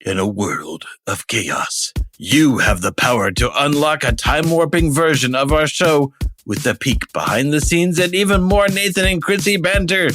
In a world of chaos, you have the power to unlock a time-warping version of our show with a peek behind the scenes and even more Nathan and Krissy banter.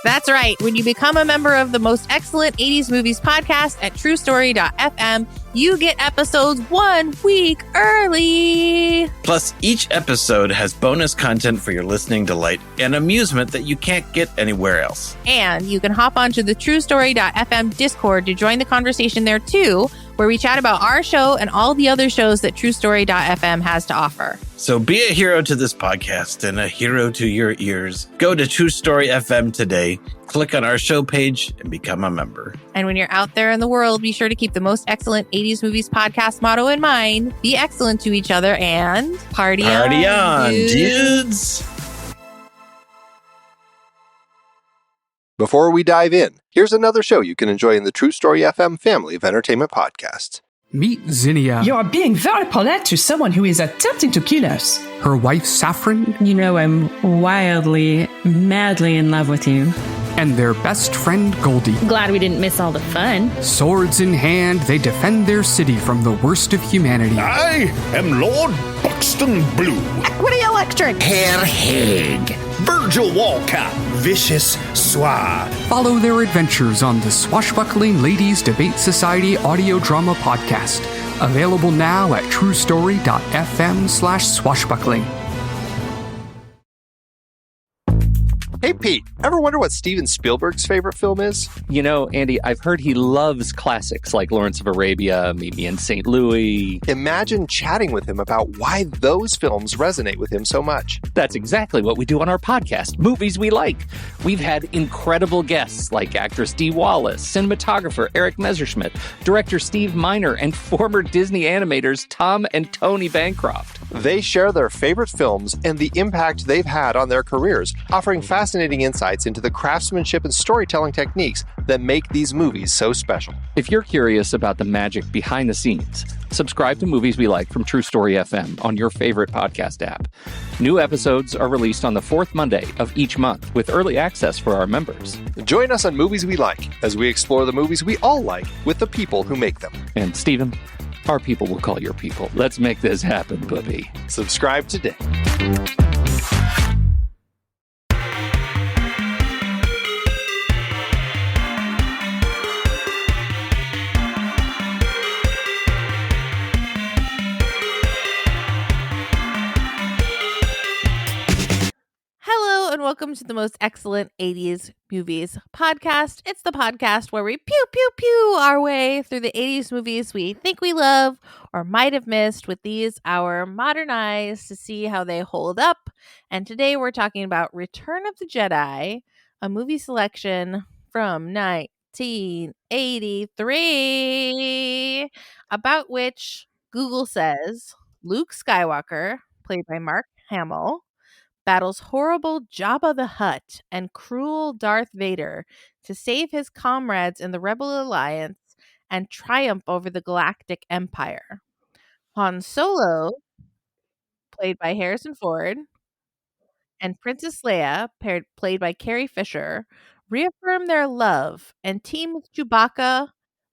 That's right. When you become a member of the most excellent 80s movies podcast at truestory.fm, you get episodes 1 week early. Plus, each episode has bonus content for your listening delight and amusement that you can't get anywhere else. And you can hop onto the truestory.fm Discord to join the conversation there too, where we chat about our show and all the other shows that truestory.fm has to offer. So be a hero to this podcast and a hero to your ears. Go to True Story FM today, click on our show page, and become a member. And when you're out there in the world, be sure to keep the most excellent 80s movies podcast motto in mind. Be excellent to each other and party on, dudes. Before we dive in, here's another show you can enjoy in the True Story FM family of entertainment podcasts. Meet Zinnia. You are being very polite to someone who is attempting to kill us. Her wife, Saffron. You know I'm wildly, madly in love with you. And their best friend, Goldie. Glad we didn't miss all the fun. Swords in hand, they defend their city from the worst of humanity. I am Lord Buxton Blue. Equity Electric. Herr Haig. Virgil Walcott. Vicious Suave. Follow their adventures on the Swashbuckling Ladies Debate Society audio drama podcast. Available now at truestory.fm/swashbuckling. Hey Pete, ever wonder what Steven Spielberg's favorite film is? You know, Andy, I've heard he loves classics like Lawrence of Arabia, Meet Me in St. Louis. Imagine chatting with him about why those films resonate with him so much. That's exactly what we do on our podcast, Movies We Like. We've had incredible guests like actress Dee Wallace, cinematographer Eric Messerschmidt, director Steve Miner, and former Disney animators Tom and Tony Bancroft. They share their favorite films and the impact they've had on their careers, offering fascinating insights into the craftsmanship and storytelling techniques that make these movies so special. If you're curious about the magic behind the scenes, subscribe to Movies We Like from True Story FM on your favorite podcast app. New episodes are released on the fourth Monday of each month with early access for our members. Join us on Movies We Like as we explore the movies we all like with the people who make them. And Stephen, our people will call your people. Let's make this happen, puppy. Subscribe today. Hello and welcome to the most excellent 80s movies podcast. It's the podcast where we pew pew pew our way through the 80s movies we think we love or might have missed with these our modern eyes to see how they hold up. And today we're talking about Return of the Jedi, a movie selection from 1983, about which Google says Luke Skywalker, played by Mark Hamill, battles horrible Jabba the Hutt and cruel Darth Vader to save his comrades in the Rebel Alliance and triumph over the Galactic Empire. Han Solo, played by Harrison Ford, and Princess Leia, played by Carrie Fisher, reaffirm their love and team with Chewbacca,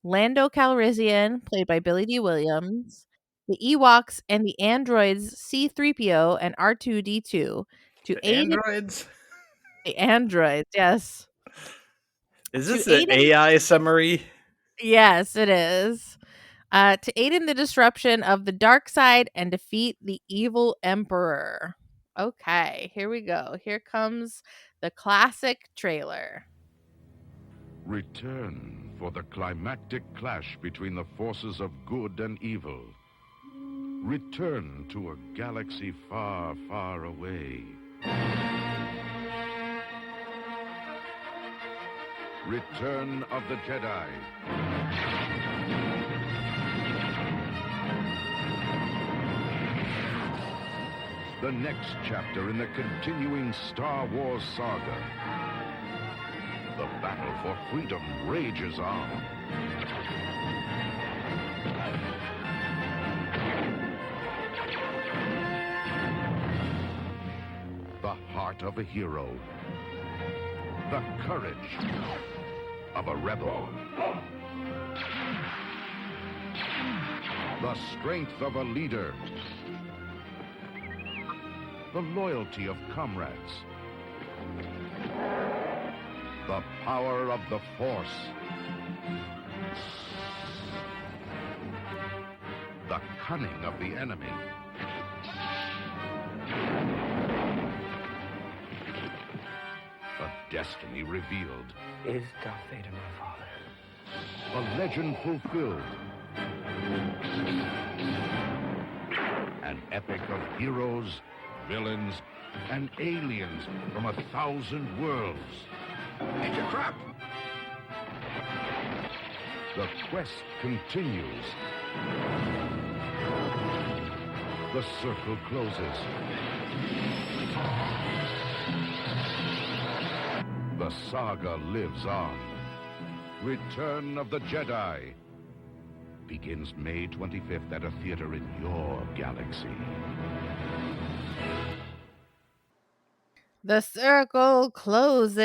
Lando Calrissian, played by Billy D. Williams, the Ewoks, and the androids C-3PO and R2-D2 to aid the androids, yes. Is this an AI summary? Yes, it is. To aid in the disruption of the dark side and defeat the evil emperor. Okay, here we go. Here comes the classic trailer. Return for the climactic clash between the forces of good and evil. Return to a galaxy far, far away. Return of the Jedi. The next chapter in the continuing Star Wars saga. The battle for freedom rages on. The heart of a hero. The courage of a rebel. The strength of a leader. The loyalty of comrades. The power of the Force. The cunning of the enemy. A destiny revealed. Is Darth Vader my father? A legend fulfilled. An epic of heroes, villains, and aliens from 1,000 worlds. Major Crap! The quest continues. The circle closes. The saga lives on. Return of the Jedi begins May 25th at a theater in your galaxy. The circle closes.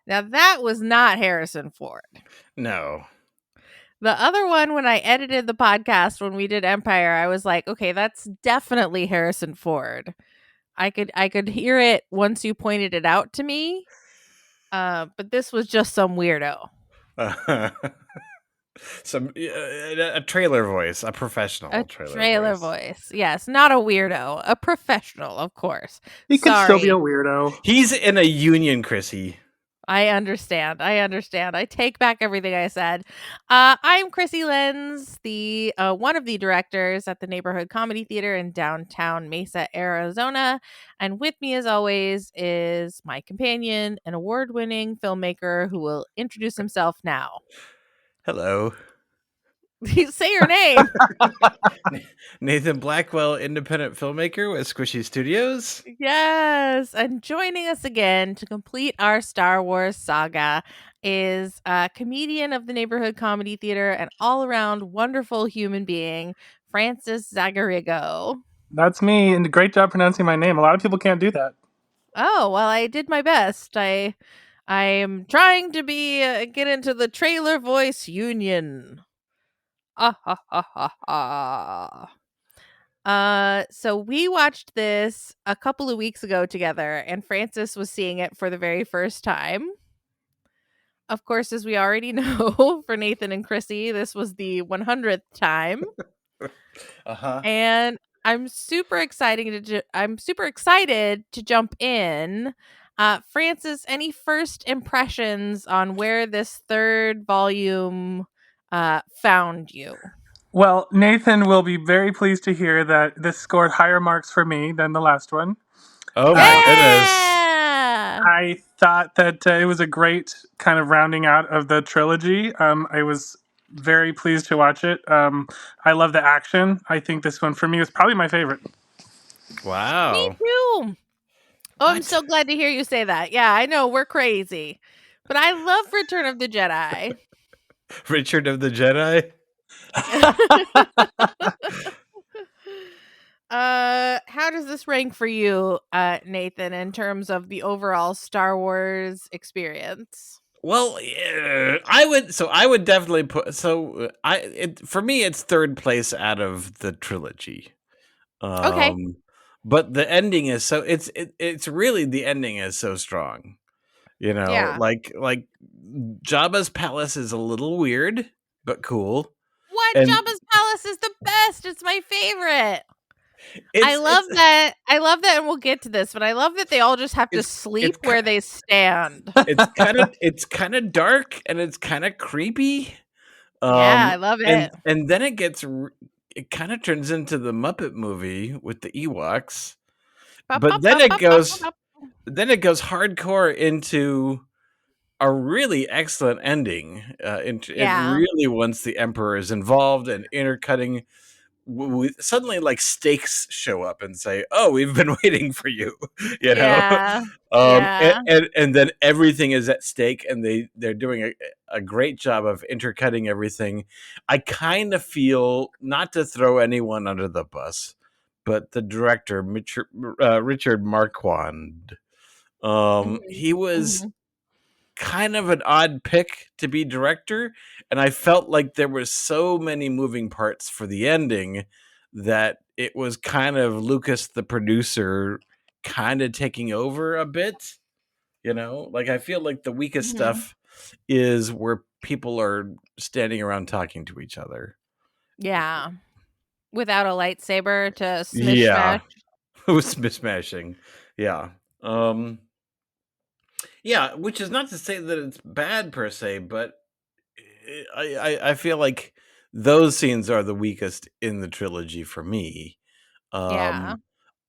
Now that was not Harrison Ford. No. The other one, when I edited the podcast when we did Empire, I was like, okay, that's definitely Harrison Ford. I could hear it once you pointed it out to me. But this was just some weirdo. A trailer voice, a professional trailer voice. Yes, not a weirdo, a professional, of course. He could still be a weirdo. He's in a union, Krissy. I understand. I take back everything I said. I'm Krissy Lenz, the one of the directors at the Neighborhood Comedy Theater in downtown Mesa, Arizona. And with me, as always, is my companion, an award-winning filmmaker who will introduce himself now. Hello. Say your name. Nathan Blackwell, independent filmmaker with Squishy Studios. Yes, and joining us again to complete our Star Wars saga is a comedian of the Neighborhood Comedy Theater and all-around wonderful human being, Francis Zagarigo. That's me, and great job pronouncing my name. A lot of people can't do that. Oh, well, I did my best. I am trying to get into the trailer voice union. So we watched this a couple of weeks ago together, and Francis was seeing it for the very first time. Of course, as we already know, for Nathan and Krissy, this was the 100th time. And I'm super excited to jump in. Francis, any first impressions on where this third volume found you? Well, Nathan will be very pleased to hear that this scored higher marks for me than the last one. Oh my goodness. I thought that it was a great kind of rounding out of the trilogy. I was very pleased to watch it. I love the action. I think this one for me was probably my favorite. Wow. Me too. Oh, I'm so glad to hear you say that. Yeah, I know we're crazy, but I love Return of the Jedi. Return of the Jedi? How does this rank for you, Nathan, in terms of the overall Star Wars experience? Well, I would definitely put for me it's third place out of the trilogy. Okay. But the ending is it's really, the ending is so strong. You know, Yeah. like Jabba's palace is a little weird, but cool. What? And Jabba's palace is the best. It's my favorite. I love that, and we'll get to this, but I love that they all just have to sleep where they stand. It's kind of dark and it's kind of creepy. Yeah, I love it. And then it kind of turns into the Muppet movie with the Ewoks. But then it goes hardcore into a really excellent ending. It really, once the Emperor is involved and intercutting, suddenly like stakes show up and say, "Oh, we've been waiting for you," you know. And then everything is at stake, and they're doing a great job of intercutting everything. I kind of feel, not to throw anyone under the bus, but the director Richard Marquand, he was kind of an odd pick to be director, and I felt like there were so many moving parts for the ending that it was kind of Lucas, the producer, kind of taking over a bit. Like I feel like the weakest stuff is where people are standing around talking to each other. Yeah. Without a lightsaber to smash. Yeah. It was smashing. Yeah. Yeah, which is not to say that it's bad per se, but I feel like those scenes are the weakest in the trilogy for me. Yeah.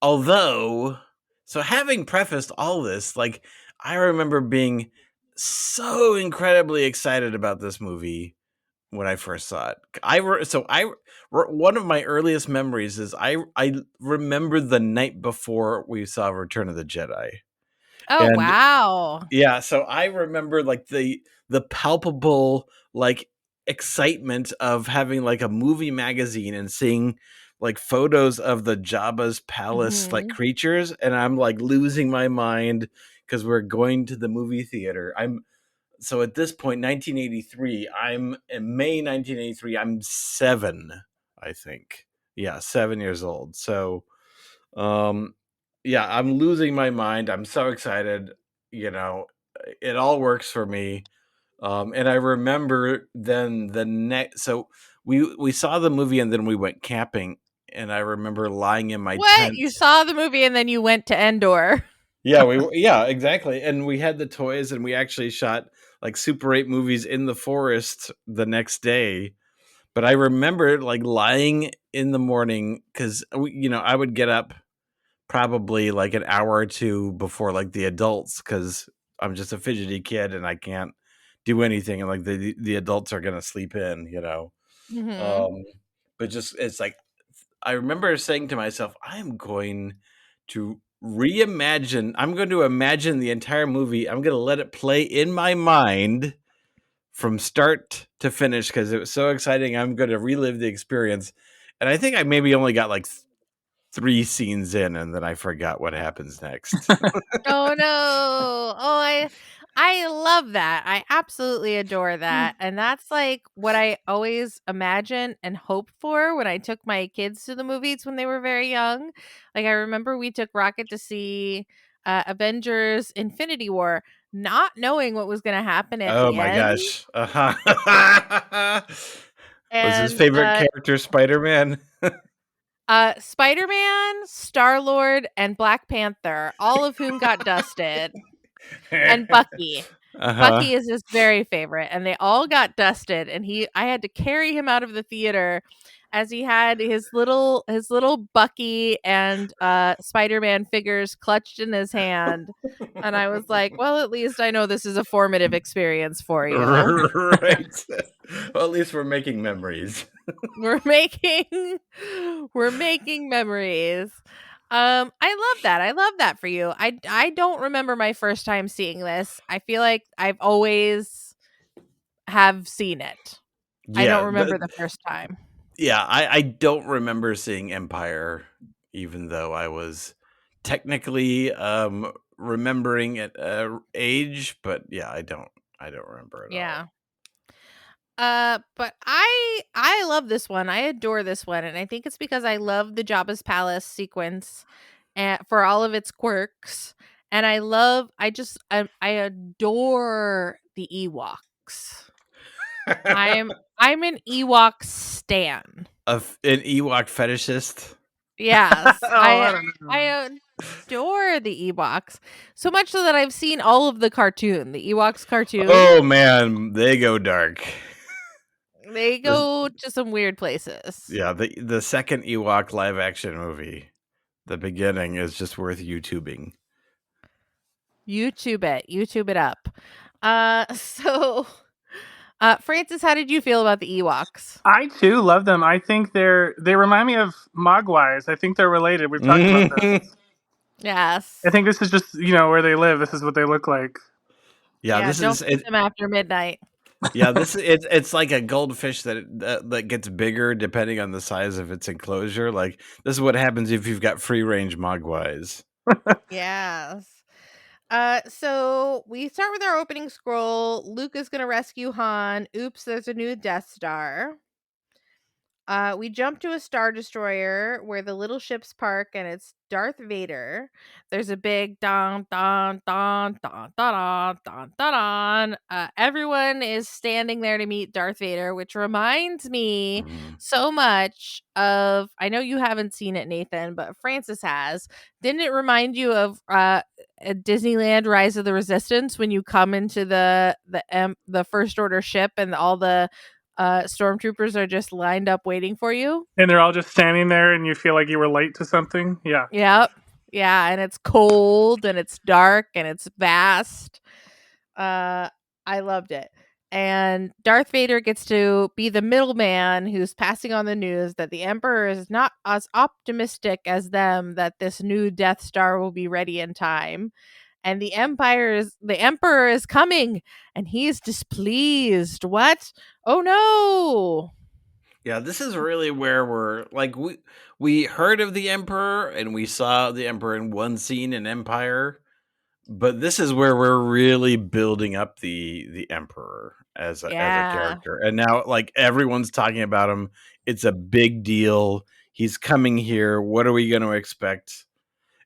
Although, so having prefaced all this, like I remember being so incredibly excited about this movie when I first saw it. One of my earliest memories is I remember the night before we saw Return of the Jedi. Oh, wow. Yeah, so I remember like the palpable like excitement of having like a movie magazine and seeing like photos of the Jabba's palace like creatures, and I'm like losing my mind because we're going to the movie theater. So at this point, 1983, I'm in May 1983, I'm 7, I think. Yeah, 7 years old. So yeah, I'm losing my mind. I'm so excited. It all works for me. And I remember then the next, so we saw the movie and then we went camping, and I remember lying in my tent. You saw the movie and then you went to Endor. Yeah, exactly. And we had the toys, and we actually shot like Super 8 movies in the forest the next day. But I remember like lying in the morning because I would get up probably like an hour or two before like the adults, because I'm just a fidgety kid and I can't do anything, and like the adults are gonna sleep in, but just it's like I remember saying to myself, I'm going to imagine the entire movie. I'm going to let it play in my mind from start to finish because it was so exciting. I'm going to relive the experience. And I think I maybe only got like 3 scenes in, and then I forgot what happens next. Oh no. Oh, I love that. I absolutely adore that. And that's like what I always imagine and hope for when I took my kids to the movies when they were very young. Like I remember we took Rocket to see Avengers Infinity War, not knowing what was going to happen at the end. Oh my gosh. Was his favorite character Spider-Man? Spider-Man, Star-Lord, and Black Panther, all of whom got dusted. And Bucky. Bucky is his very favorite, and they all got dusted, and I had to carry him out of the theater as he had his little Bucky and Spider-Man figures clutched in his hand. And I was like, well, at least I know this is a formative experience for you. Right. Well, at least we're making memories. We're making memories. I love that. I love that for you. I don't remember my first time seeing this. I feel like I've always have seen it. Yeah, I don't remember the first time. Yeah, I don't remember seeing Empire, even though I was technically remembering at age, but yeah, I don't remember it all. But I love this one. I adore this one, and I think it's because I love the Jabba's palace sequence for all of its quirks, and I adore the Ewoks. I'm an Ewok stan. An Ewok fetishist? Yes. I adore the Ewoks. So much so that I've seen all of the Ewoks cartoon. Oh man, they go dark. They go to some weird places. Yeah, the second Ewok live action movie, the beginning is just worth YouTubing. YouTube it up. Francis, how did you feel about the Ewoks? I too love them. I think they remind me of Mogwais. I think they're related. We've talked about this. Yes. I think this is just where they live. This is what they look like. Yeah, don't feed them after midnight. Yeah, it's like a goldfish that gets bigger depending on the size of its enclosure. Like this is what happens if you've got free range Mogwais. Yes. So we start with our opening scroll. Luke is gonna rescue Han. Oops, there's a new Death Star. We jump to a Star Destroyer where the little ships park, and it's Darth Vader. There's a big don don don don don don don. Everyone is standing there to meet Darth Vader, which reminds me so much of. I know you haven't seen it, Nathan, but Francis has. Didn't it remind you of Disneyland Rise of the Resistance when you come into the First Order ship and all the stormtroopers are just lined up waiting for you? And they're all just standing there and you feel like you were late to something? Yeah. Yep. Yeah, and it's cold and it's dark and it's vast. I loved it. And Darth Vader gets to be the middleman who's passing on the news that the Emperor is not as optimistic as them that this new Death Star will be ready in time. And the Emperor is coming and he's displeased. What? Oh no. Yeah, this is really where we're like we heard of the Emperor and we saw the Emperor in one scene in Empire, but this is where we're really building up the Emperor as a character. And now like everyone's talking about him. It's a big deal. He's coming here. What are we going to expect?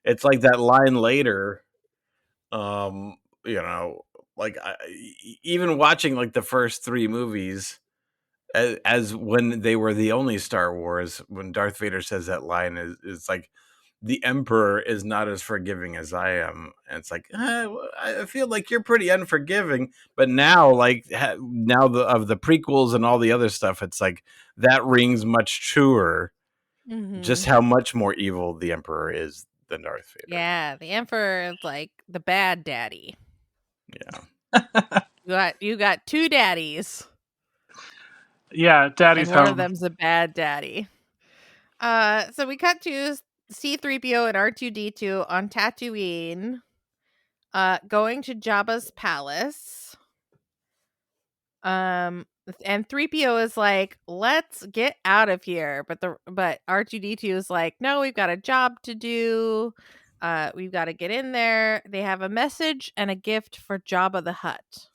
It's like that line later. Like even watching like the first 3 movies as when they were the only Star Wars, when Darth Vader says that line, is like the Emperor is not as forgiving as I am, and it's like I feel like you're pretty unforgiving. But now, like now of the prequels and all the other stuff, it's like that rings much truer. Just how much more evil the Emperor is than Darth Vader. Yeah, the Emperor is like the bad daddy. Yeah, you got 2 daddies. Yeah, daddy's and one home. of them's a bad daddy. So we cut to C-3PO and R2-D2 on Tatooine, going to Jabba's palace. And 3PO is like, "Let's get out of here," but R2-D2 is like, "No, we've got a job to do. We've got to get in there." They have a message and a gift for Jabba the Hutt.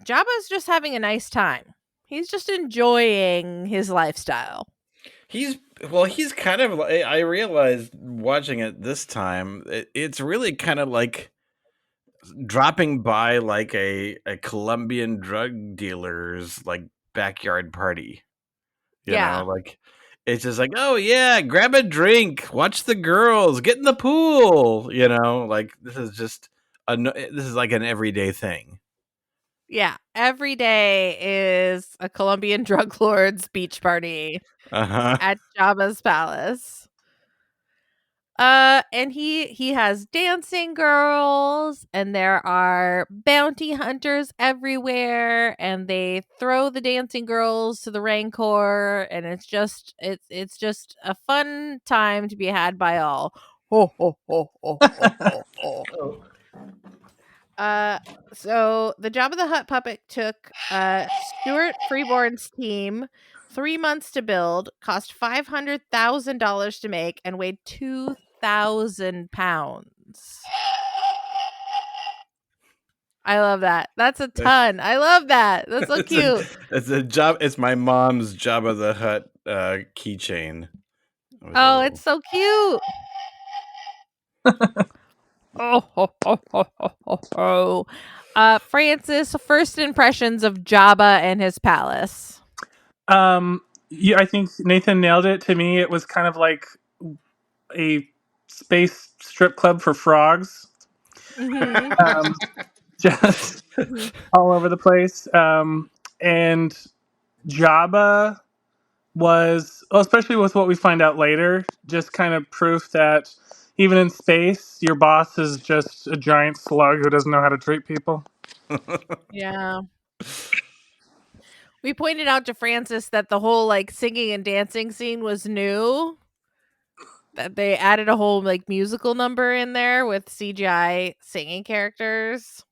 Jabba's just having a nice time. He's just enjoying his lifestyle. He's kind of, I realized watching it this time, it's really kind of like dropping by like a Colombian drug dealer's like backyard party. You know, like it's just like, oh yeah, grab a drink, watch the girls, get in the pool. You know, like this is like an everyday thing. Yeah, every day is a Colombian drug lord's beach party at Jabba's palace. And he has dancing girls, and there are bounty hunters everywhere, and they throw the dancing girls to the Rancor, and it's just a fun time to be had by all. Ho ho ho ho ho ho. So the Jabba the Hutt puppet took Stuart Freeborn's team 3 months to build, cost $500,000 to make, and weighed 2,000 pounds. I love that. That's a ton. I love that. That's so cute. It's my mom's Jabba the Hutt keychain. Oh, it's so cute. Francis, first impressions of Jabba and his palace. Yeah, I think Nathan nailed it. To me, it was kind of like a space strip club for frogs. Just all over the place. And Jabba was, especially with what we find out later, just kind of proof that even in space, your boss is just a giant slug who doesn't know how to treat people. Yeah. We pointed out to Francis that the whole like singing and dancing scene was new. That they added a whole like musical number in there with CGI singing characters.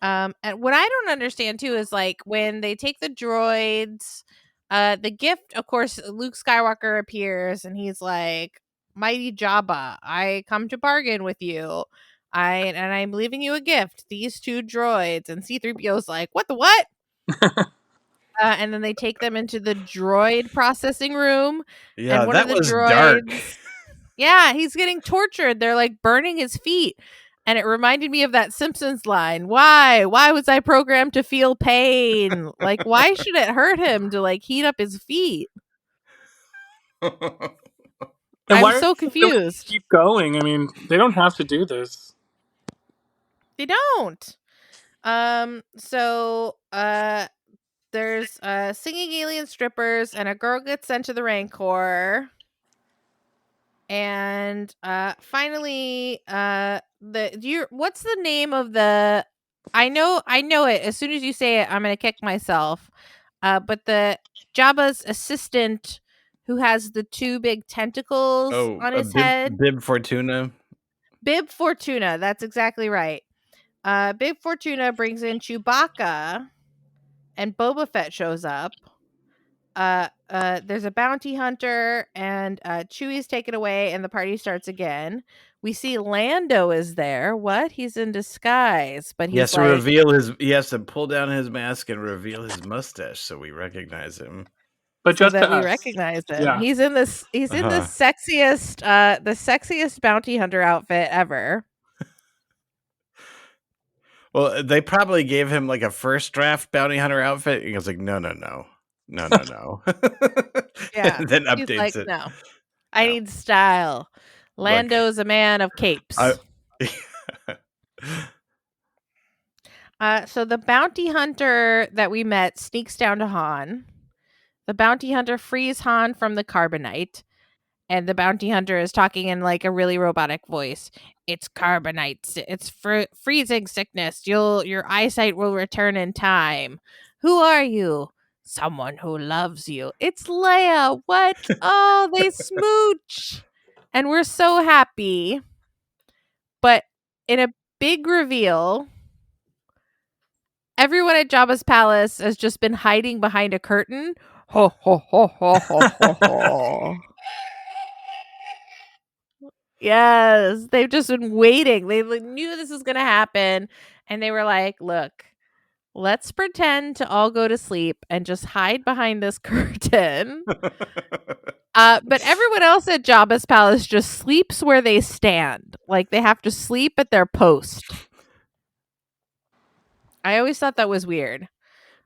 And what I don't understand too is like when they take the droids, the gift, of course, Luke Skywalker appears and he's like, mighty Jabba, I come to bargain with you. I'm leaving you a gift. These 2 droids. And C-3PO's like, what the what? And then they take them into the droid processing room. Yeah, and one that of the was droids, dark. Yeah, he's getting tortured. They're like burning his feet. And it reminded me of that Simpsons line. Why? Why was I programmed to feel pain? Like, why should it hurt him to like heat up his feet? I'm so confused. Keep going. I mean, they don't have to do this. They don't. So there's singing alien strippers, and a girl gets sent to the Rancor. And finally, what's the name of the? I know it. As soon as you say it, I'm gonna kick myself. But the Jabba's assistant, who has the 2 big tentacles on his head, Bib Fortuna. Bib Fortuna. That's exactly right. Bib Fortuna brings in Chewbacca, and Boba Fett shows up. There's a bounty hunter, and Chewie's taken away, and the party starts again. We see Lando is there. What? He's in disguise, but he's he has to pull down his mask and reveal his mustache so we recognize him. But so just that to we us. recognize him. Yeah. He's in the sexiest bounty hunter outfit ever. Well, they probably gave him like a first draft bounty hunter outfit. He was like, no. Yeah. And then updates He's like, it. No. I need style. Lando's a man of capes. So the bounty hunter that we met sneaks down to Han. The bounty hunter frees Han from the carbonite. And the bounty hunter is talking in like a really robotic voice. It's carbonite. It's freezing sickness. Your eyesight will return in time. Who are you? Someone who loves you. It's Leia. What? Oh, they smooch. And we're so happy. But in a big reveal, everyone at Jabba's palace has just been hiding behind a curtain. Ho, ho, ho, ho, ho, ho, ho. Yes, they've just been waiting. They knew this was going to happen. And they were like, look, let's pretend to all go to sleep and just hide behind this curtain. But everyone else at Jabba's palace just sleeps where they stand. Like they have to sleep at their post. I always thought that was weird.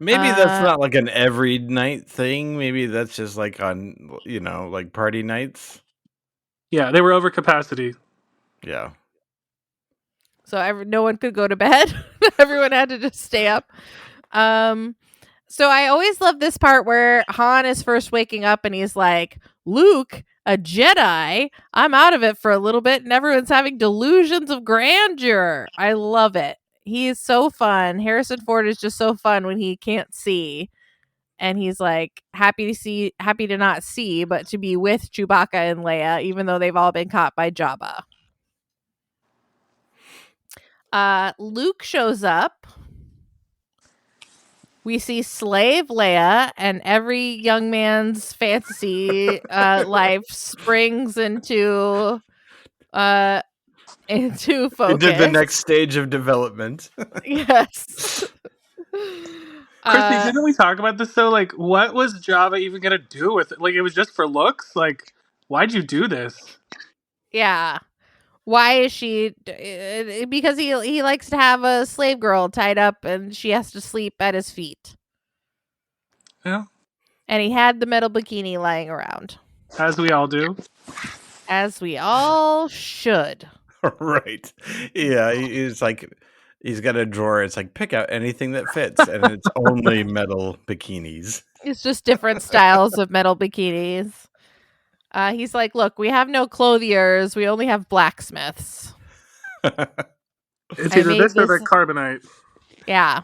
Maybe that's not like an every night thing. Maybe that's just like on, like party nights. Yeah, they were over capacity. Yeah. So no one could go to bed. Everyone had to just stay up. So I always love this part where Han is first waking up and he's like, Luke, a Jedi? I'm out of it for a little bit and everyone's having delusions of grandeur. I love it. He is so fun. Harrison Ford is just so fun when he can't see. And he's like happy to not see, but to be with Chewbacca and Leia, even though they've all been caught by Jabba. Luke shows up. We see slave Leia, and every young man's fantasy life springs into focus. Into the next stage of development. Yes. Krissy, didn't we talk about this though? Like, what was Jabba even gonna do with it? Like, it was just for looks? Like, why'd you do this? Yeah. Why is she? Because he likes to have a slave girl tied up and she has to sleep at his feet. Yeah. And he had the metal bikini lying around. As we all do. As we all should. Right. Yeah, he's like, he's got a drawer. It's like, pick out anything that fits. And it's only metal bikinis. It's just different styles of metal bikinis. He's like, look, we have no clothiers. We only have blacksmiths. It's either this or the carbonite. Yeah.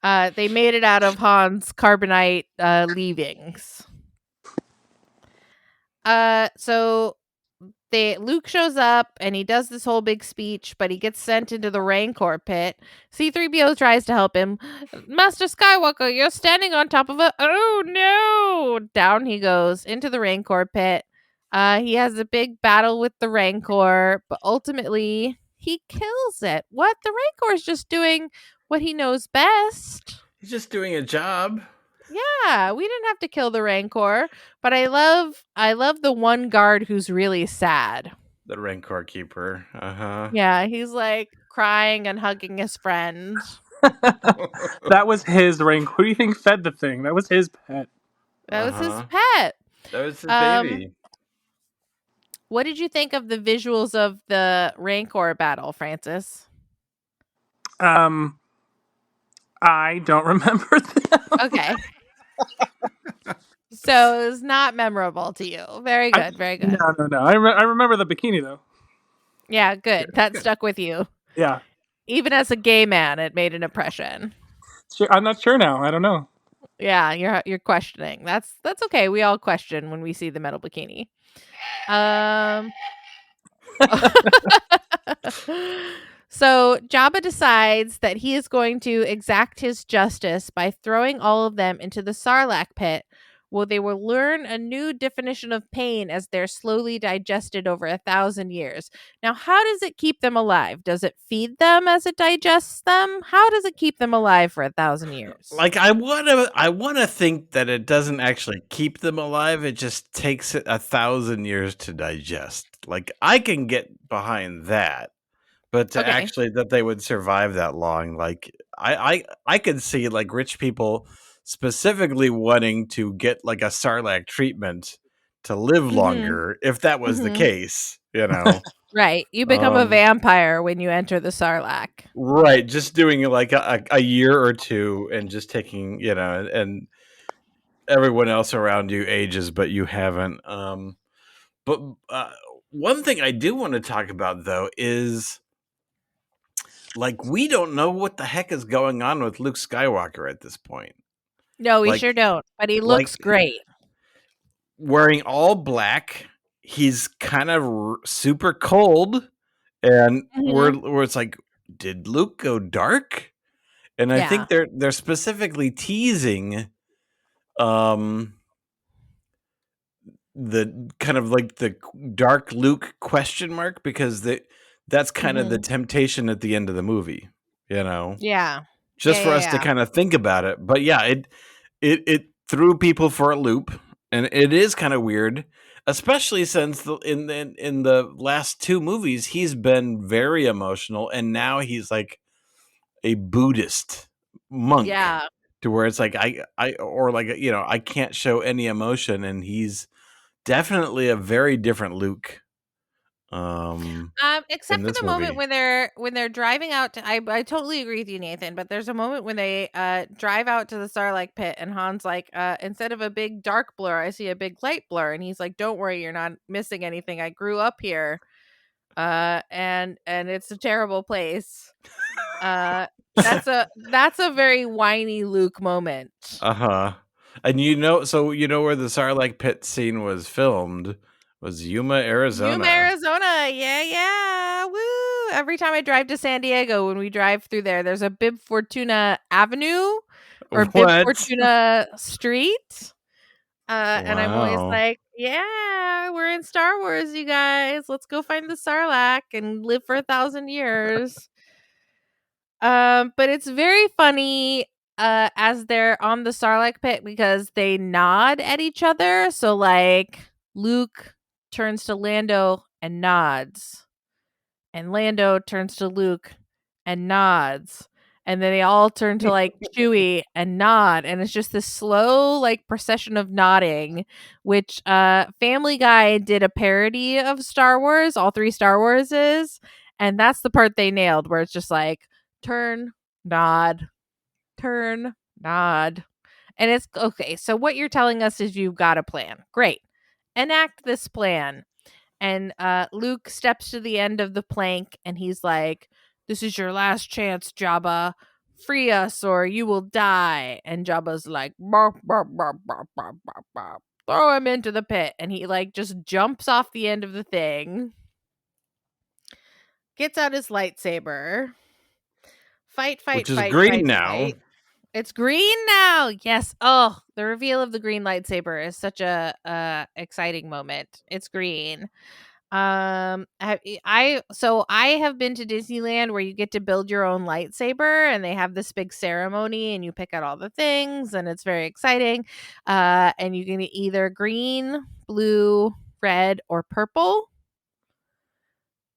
They made it out of Han's carbonite leavings. So Luke shows up and he does this whole big speech, but he gets sent into the Rancor pit. C-3PO tries to help him. Master Skywalker, you're standing on top of a... Oh, no! Down he goes into the Rancor pit. He has a big battle with the Rancor, but ultimately he kills it. What? The Rancor is just doing what he knows best. He's just doing a job. Yeah, we didn't have to kill the Rancor, but I love the one guard who's really sad. The Rancor keeper. Yeah, he's like crying and hugging his friend. That was his Rancor. Who do you think fed the thing? That was his pet. That was his pet. That was his baby. What did you think of the visuals of the Rancor battle, Francis? I don't remember them. Okay. So it was not memorable to you. Very good, very good. No. I remember the bikini, though. Yeah, good. That stuck with you. Yeah. Even as a gay man, it made an impression. I'm not sure now. I don't know. Yeah, you're questioning. That's okay. We all question when we see the metal bikini. So Jabba decides that he is going to exact his justice by throwing all of them into the Sarlacc pit, where they will learn a new definition of pain as they're slowly digested over 1,000 years. Now, how does it keep them alive? Does it feed them as it digests them? How does it keep them alive for 1,000 years? Like, I wanna think that it doesn't actually keep them alive. It just takes it 1,000 years to digest. Like, I can get behind that. But to actually that they would survive that long, like I could see like rich people specifically wanting to get like a Sarlacc treatment to live longer if that was the case, you know. Right. You become a vampire when you enter the Sarlacc. Right. Just doing like a year or two and just taking, you know, and everyone else around you ages, but you haven't. But one thing I do want to talk about though is, like, we don't know what the heck is going on with Luke Skywalker at this point. No, we sure don't. But he looks great. Wearing all black, he's kind of super cold, and where it's like, did Luke go dark? And I think they're specifically teasing the kind of like the dark Luke question mark, because that's kind of the temptation at the end of the movie, you know? Yeah. Just for us to kind of think about it. But yeah, it threw people for a loop, and it is kind of weird, especially since in the last two movies he's been very emotional, and now he's like a Buddhist monk. Yeah. To where it's like or like, you know, I can't show any emotion, and he's definitely a very different Luke. Except for the moment when they're driving out to, I totally agree with you, Nathan, but there's a moment when they drive out to the Sarlacc pit, and Han's like, instead of a big dark blur, I see a big light blur, and he's like, don't worry, you're not missing anything. I grew up here. And it's a terrible place. That's a very whiny Luke moment. And you know where the Sarlacc pit scene was filmed was Yuma, Arizona. Yeah. Woo! Every time I drive to San Diego, when we drive through there's a Bib Fortuna Avenue or Bib Fortuna Street. And I'm always like, yeah, we're in Star Wars, you guys. Let's go find the Sarlacc and live for 1,000 years. But it's very funny as they're on the Sarlacc pit, because they nod at each other. So like Luke turns to Lando and nods, and Lando turns to Luke and nods, and then they all turn to like Chewie and nod, and it's just this slow like procession of nodding, which Family Guy did a parody of Star Wars, all three Star Warses, and that's the part they nailed, where it's just like turn, nod, and it's okay. So what you're telling us is you've got a plan. Great. Enact this plan. And Luke steps to the end of the plank, and he's like, this is your last chance, Jabba. Free us or you will die. And Jabba's like, bark, bark, bark, bark, bark, bark, bark. Throw him into the pit. And he like just jumps off the end of the thing, gets out his lightsaber, fight, which is fight, green fight, now. fight. It's green now. Yes. Oh, the reveal of the green lightsaber is such a exciting moment. It's green. I have been to Disneyland where you get to build your own lightsaber, and they have this big ceremony, and you pick out all the things, and it's very exciting. And you can get either green, blue, red, or purple.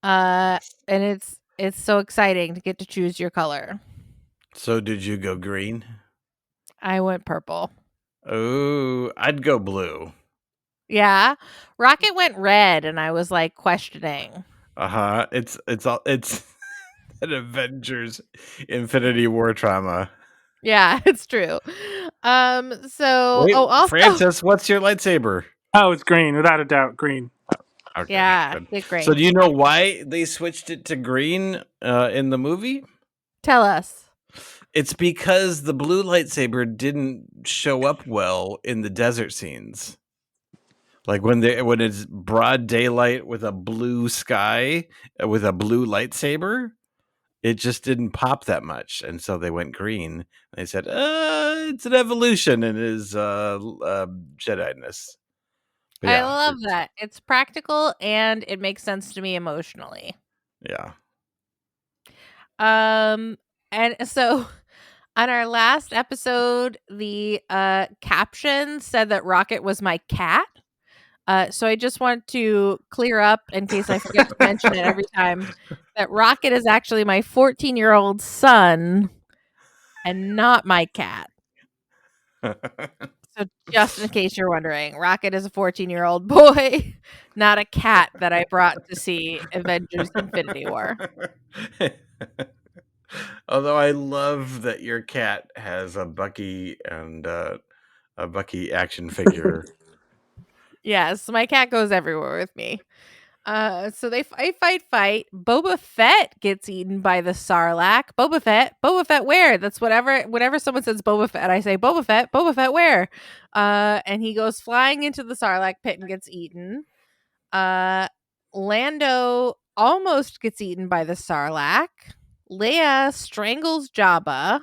And it's so exciting to get to choose your color. So did you go green? I went purple. Oh, I'd go blue. Yeah. Rocket went red, and I was like questioning. It's an Avengers Infinity War trauma. Yeah, it's true. Wait, also, Francis, what's your lightsaber? Oh, it's green, without a doubt, green. Okay, yeah, good. it's green. So do you know why they switched it to green in the movie? Tell us. It's because the blue lightsaber didn't show up well in the desert scenes. Like when it's broad daylight with a blue sky with a blue lightsaber, it just didn't pop that much, and so they went green. They said, "It's an evolution in his Jedi-ness." But I love that. It's practical and it makes sense to me emotionally. Yeah. And so on our last episode, the caption said that Rocket was my cat. So I just want to clear up, in case I forget to mention it every time, that Rocket is actually my 14-year-old son and not my cat. So just in case you're wondering, Rocket is a 14-year-old boy, not a cat that I brought to see Avengers Infinity War. Although I love that your cat has a Bucky and a Bucky action figure. Yes, my cat goes everywhere with me. So they fight. Boba Fett gets eaten by the Sarlacc. Boba Fett where? That's whenever someone says Boba Fett, I say Boba Fett where? And he goes flying into the Sarlacc pit and gets eaten. Lando almost gets eaten by the Sarlacc. Leia strangles Jabba,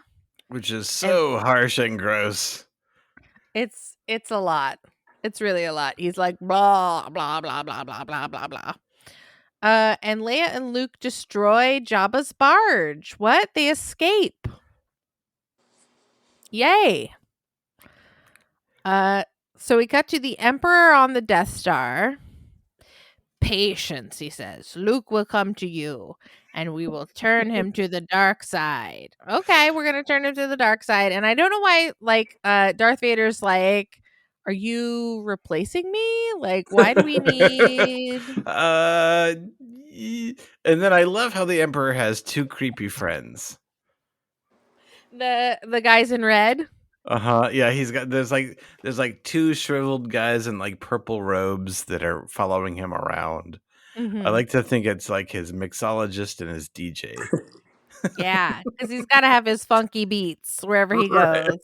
which is so harsh and gross. It's a lot. It's really a lot. He's like blah blah blah blah blah blah blah blah. And Leia and Luke destroy Jabba's barge. What? They escape. Yay. So we cut to the Emperor on the Death Star. Patience, he says. Luke will come to you, and we will turn him to the dark side. Okay, we're gonna turn him to the dark side. And I don't know why, like, Darth Vader's like, are you replacing me? Like, why do we need and then I love how the Emperor has two creepy friends. The guys in red? Yeah, there's like two shriveled guys in like purple robes that are following him around. Mm-hmm. I like to think it's like his mixologist and his DJ. Yeah, because he's got to have his funky beats wherever he goes.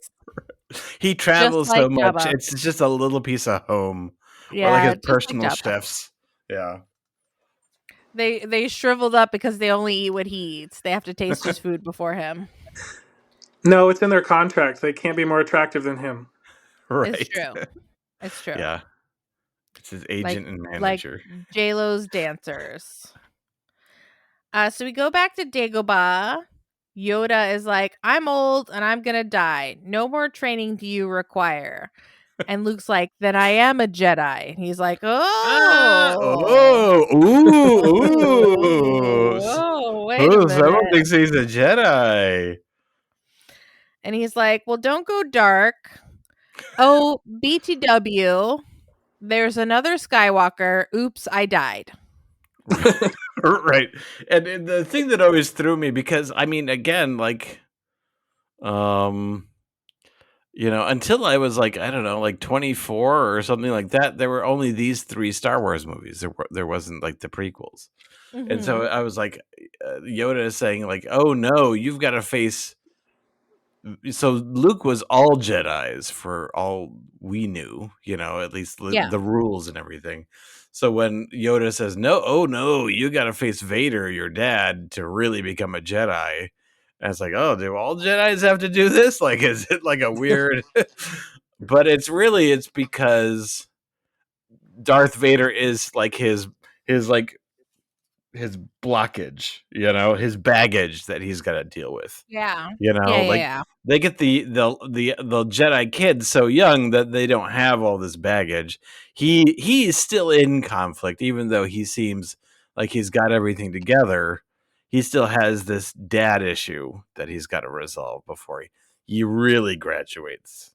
He travels like so much. Jabba. It's just a little piece of home. Yeah, or like his just personal like Jabba. chefs. Yeah. They shriveled up because they only eat what he eats. They have to taste his food before him. No, it's in their contract. They can't be more attractive than him. Right. It's true. It's true. Yeah. It's his agent and manager. Like J-Lo's dancers. So we go back to Dagobah. Yoda is like, I'm old and I'm gonna die. No more training do you require. And Luke's like, then I am a Jedi. And he's like, wait a minute. Someone thinks he's a Jedi. And he's like, well, don't go dark. Oh, BTW, there's another Skywalker. Oops, I died. Right. And the thing that always threw me, because I mean, again, like, until I was like, I don't know, like 24 or something like that, there were only these 3 Star Wars movies. There wasn't like the prequels. Mm-hmm. And so I was like, Yoda is saying like, oh no, you've got to face. So Luke was all Jedis for all we knew, at least the rules and everything. So when Yoda says, no, you got to face Vader, your dad, to really become a Jedi. And it's like, oh, do all Jedis have to do this? Like, is it like a weird? But it's because Darth Vader is like his blockage, his baggage that he's got to deal with. Yeah. They get the Jedi kids so young that they don't have all this baggage. He's still in conflict, even though he seems like he's got everything together. He still has this dad issue that he's got to resolve before he really graduates.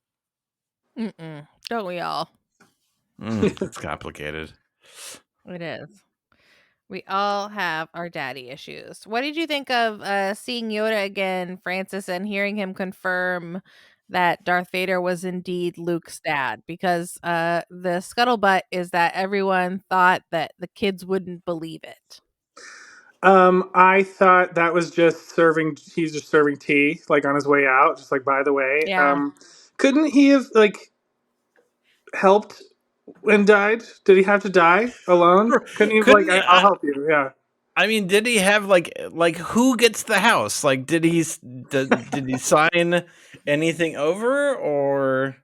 Don't we all? It's complicated. It is. We all have our daddy issues. What did you think of seeing Yoda again, Francis, and hearing him confirm that Darth Vader was indeed Luke's dad? Because the scuttlebutt is that everyone thought that the kids wouldn't believe it. I thought that was just he's just serving tea, like on his way out, just like, by the way. Yeah. Couldn't he have helped and died? Did he have to die alone? Couldn't he have I'll help you, yeah. I mean, did he have like who gets the house? Like, did he sign anything over, or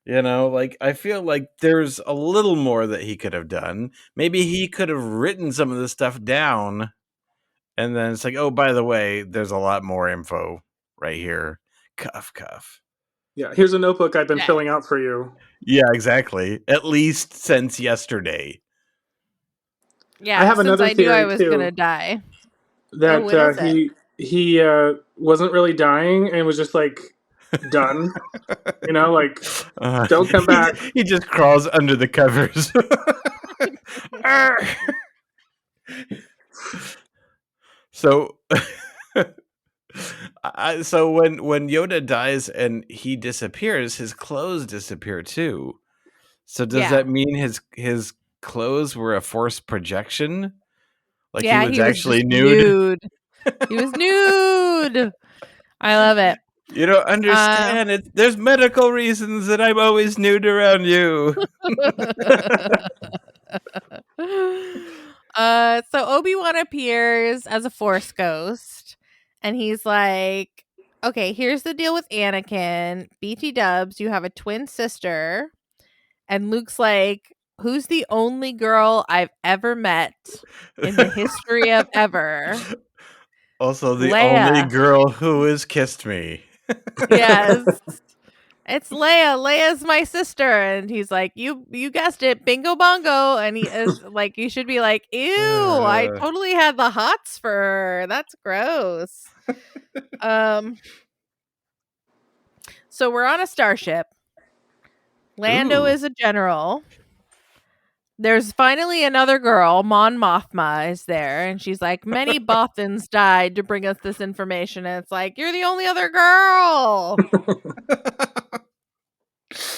I feel like there's a little more that he could have done. Maybe he could have written some of this stuff down, and then it's like, oh, by the way, there's a lot more info right here. Cuff. Yeah, here's a notebook I've been filling out for you. Yeah, exactly. At least since yesterday. Yeah, I have another I knew I was theory, going to die. That he wasn't really dying and was just like done. Don't come back. He just crawls under the covers. So when Yoda dies and he disappears, his clothes disappear too. So does that mean his clothes were a forced projection? Like he was actually nude? He was nude. I love it. You don't understand. There's medical reasons that I'm always nude around you. So Obi-Wan appears as a Force ghost, and he's like, okay, here's the deal with Anakin. BT dubs, you have a twin sister. And Luke's like, who's the only girl I've ever met in the history of ever? Also, the Leia. only girl who has kissed me. Yes. It's Leia. Leia's my sister. And he's like, you guessed it. Bingo bongo. And he is like, you should be like, ew, I totally had the hots for her. That's gross. So we're on a starship. Lando is a general. There's finally another girl, Mon Mothma, is there, and she's like, many Bothans died to bring us this information, and it's like, you're the only other girl.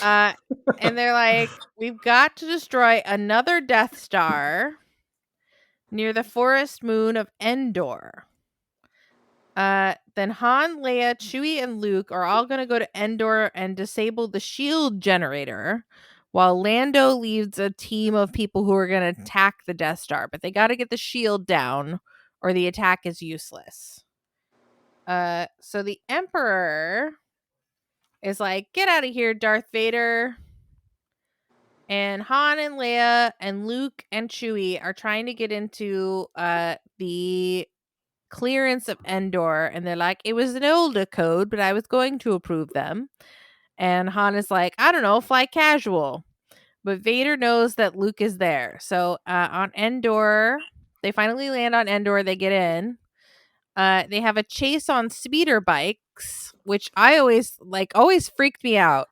And they're like, we've got to destroy another Death Star near the forest moon of Endor. Then Han, Leia, Chewie, and Luke are all going to go to Endor and disable the shield generator, while Lando leads a team of people who are going to attack the Death Star. But they got to get the shield down, or the attack is useless. So the Emperor is like, get out of here, Darth Vader. And Han and Leia and Luke and Chewie are trying to get into the clearance of Endor, and they're like, it was an older code, but I was going to approve them. And Han is like, I don't know, fly casual. But Vader knows that Luke is there. So on Endor, they finally land on Endor. They get in. They have a chase on speeder bikes, which I always freaked me out.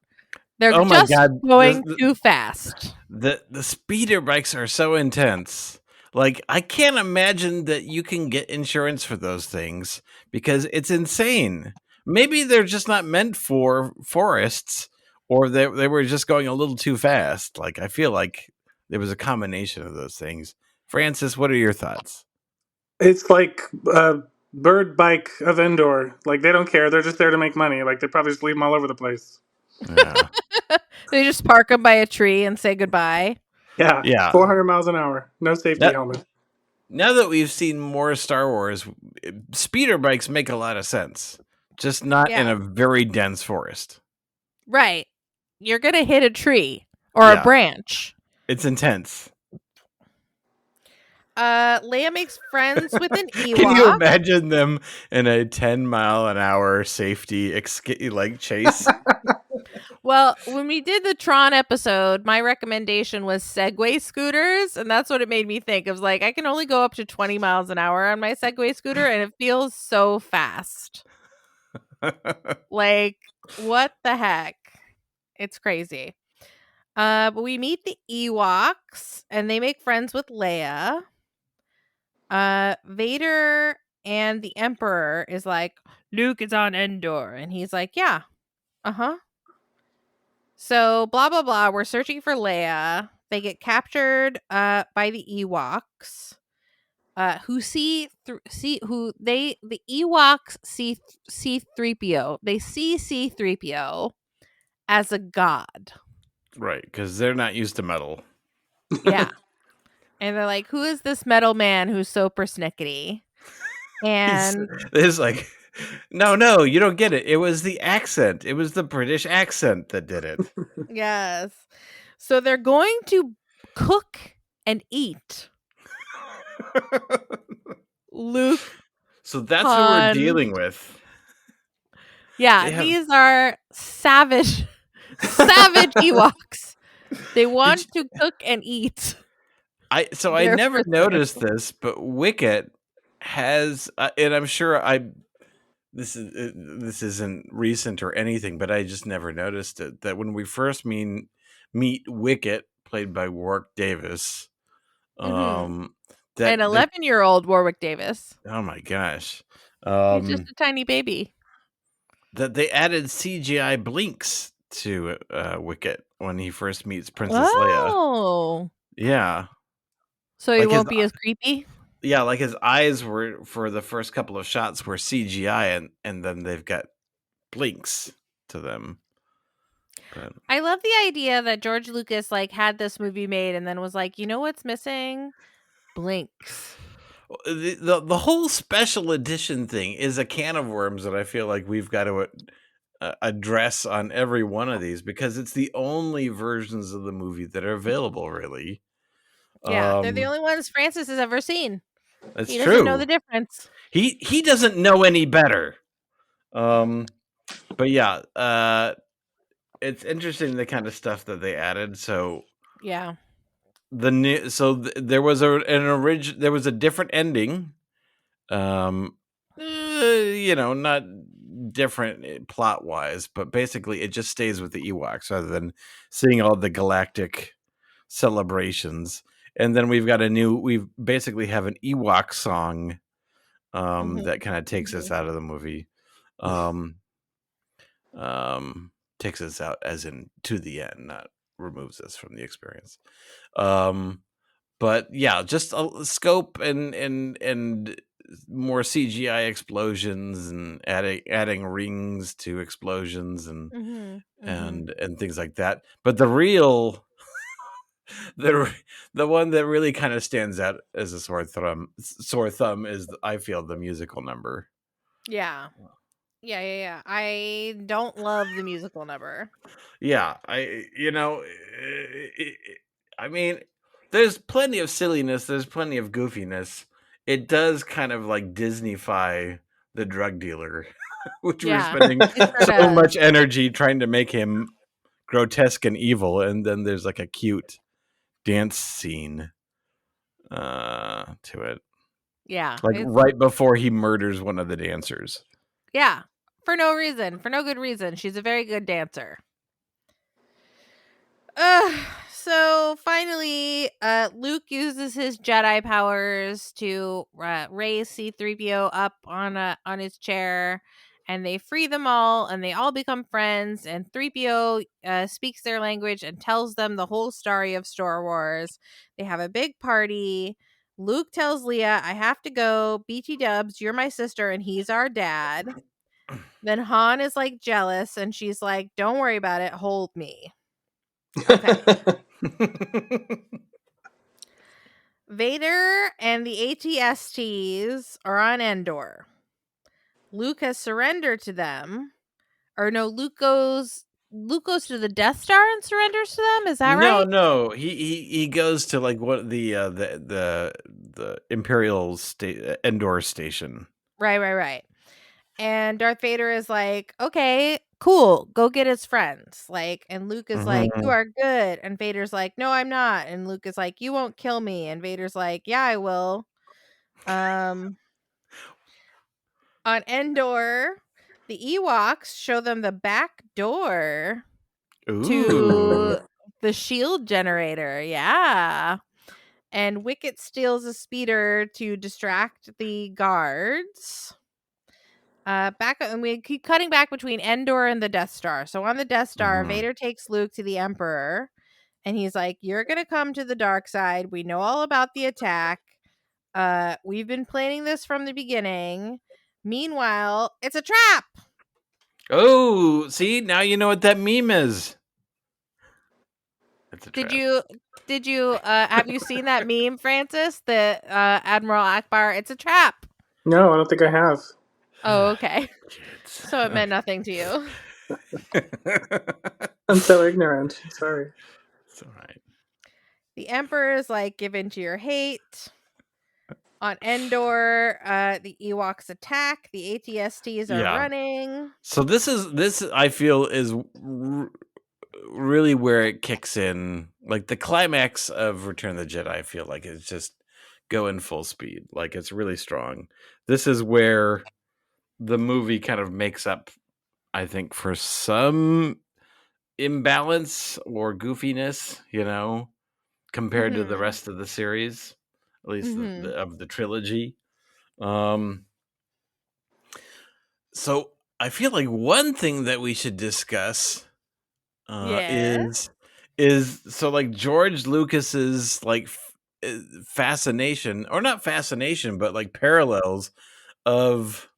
They're going too fast. The speeder bikes are so intense. Like, I can't imagine that you can get insurance for those things because it's insane. Maybe they're just not meant for forests, or they were just going a little too fast. Like, I feel like there was a combination of those things. Francis, what are your thoughts? It's like a bird bike of Endor. Like, they don't care. They're just there to make money. Like, they probably just leave them all over the place. Yeah. They just park them by a tree and say goodbye. Yeah. 400 miles an hour. No safety helmet. Now that we've seen more Star Wars, speeder bikes make a lot of sense. Just not in a very dense forest. Right. You're going to hit a tree or a branch. It's intense. Leia makes friends with an Ewok. Can you imagine them in a 10-mile-an-hour safety chase? Well, when we did the Tron episode, my recommendation was Segway scooters, and that's what it made me think. It was like, I can only go up to 20 miles an hour on my Segway scooter, and it feels so fast. Like, what the heck? It's crazy. But we meet the Ewoks, and they make friends with Leia. Vader and the Emperor is like, Luke is on Endor, and he's like, yeah, So blah blah blah. We're searching for Leia. They get captured by the Ewoks, the Ewoks see C-3PO. They see C-3PO as a god, right? Because they're not used to metal. Yeah. And they're like, who is this metal man who's so persnickety? And it's like, no, you don't get it. It was the accent. It was the British accent that did it. Yes. So they're going to cook and eat Luke. So that's who we're dealing with. Yeah, these are savage Ewoks. They want to cook and eat. I never noticed this, but Wicket has, and I'm sure this isn't recent or anything, but I just never noticed it, that when we first meet Wicket, played by Warwick Davis, an 11-year-old Warwick Davis. Oh my gosh, he's just a tiny baby. That they added CGI blinks to Wicket when he first meets Princess Leia. Oh, yeah. So he won't be as creepy? Yeah, like his eyes were, for the first couple of shots, were CGI, and then they've got blinks to them. But I love the idea that George Lucas had this movie made and then was like, you know what's missing? Blinks. The whole special edition thing is a can of worms that I feel like we've got to address on every one of these, because it's the only versions of the movie that are available, really. Yeah, they're the only ones Francis has ever seen. That's he true. Doesn't know the difference. He doesn't know any better. But yeah, it's interesting the kind of stuff that they added. So yeah, there was there was a different ending. Not different plot wise, but basically it just stays with the Ewoks rather than seeing all the galactic celebrations. And then we basically have an Ewok song that kind of takes us out of the movie. Takes us out as in to the end, not removes us from the experience. But yeah, just a scope and more CGI explosions and adding rings to explosions and things like that. But the real the one that really kind of stands out as a sore thumb is, I feel, the musical number. Yeah. I don't love the musical number. Yeah, I mean, there's plenty of silliness, there's plenty of goofiness. It does kind of Disney-fy the drug dealer, which we're spending so much energy trying to make him grotesque and evil, and then there's a cute dance scene to it. Yeah. Right before he murders one of the dancers. Yeah. For no good reason. She's a very good dancer. So finally, Luke uses his Jedi powers to raise C-3PO up on his chair, and they free them all, and they all become friends. And 3PO speaks their language and tells them the whole story of Star Wars. They have a big party. Luke tells Leia, "I have to go. BT Dubs, you're my sister, and he's our dad." Then Han is jealous, and she's like, "Don't worry about it. Hold me." Okay. Vader and the AT-STs are on Endor. Luke has surrendered to them. Or no, Luke goes to the Death Star and surrenders to them. Is that right? No. He goes to like what the Imperial Endor station. Right. And Darth Vader is like, okay, cool, go get his friends. Like, and Luke is like, you are good. And Vader's like, no, I'm not. And Luke is like, you won't kill me. And Vader's like, yeah, I will. On Endor, the Ewoks show them the back door to the shield generator. Yeah. And Wicket steals a speeder to distract the guards. And we keep cutting back between Endor and the Death Star. So on the Death Star, Vader takes Luke to the Emperor, and he's like, "You're gonna come to the dark side. We know all about the attack. We've been planning this from the beginning. Meanwhile, it's a trap." Oh, see, now you know what that meme is. It's a trap. Did you have you seen that meme, Francis? The Admiral Akbar, it's a trap. No, I don't think I have. Oh, okay. So it meant nothing to you. I'm so ignorant. Sorry. It's all right. The Emperor is like, give in to your hate. On Endor, the Ewoks attack. The AT-STs are running. So this I feel is really where it kicks in. Like the climax of Return of the Jedi, I feel like it's just going full speed. Like it's really strong. This is where the movie kind of makes up, I think, for some imbalance or goofiness, compared to the rest of the series, at least of the trilogy. So I feel like one thing that we should discuss is so like George Lucas's like fascination, or not fascination, but like parallels of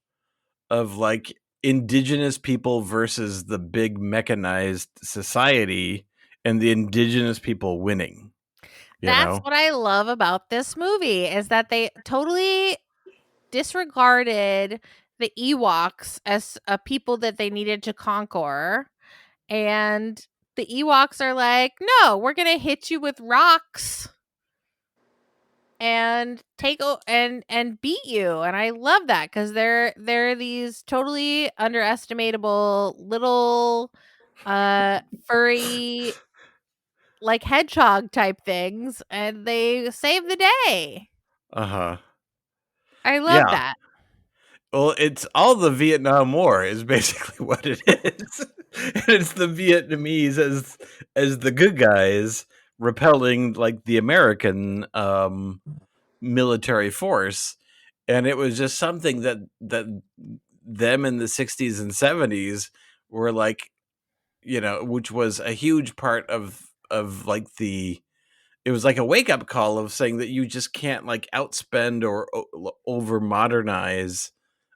like indigenous people versus the big mechanized society, and the indigenous people winning. That's what I love about this movie, is that they totally disregarded the Ewoks as a people that they needed to conquer. And the Ewoks are like, no, we're going to hit you with rocks and and beat you. And I love that, because they're these totally underestimatable little furry like hedgehog type things, and they save the day. I love that. Well, it's all the Vietnam War is basically what it is. And it's the Vietnamese as the good guys repelling like the American military force. And it was just something that them in the 60s and 70s were like, which was a huge part of like it was like a wake-up call of saying that you just can't like outspend or over modernize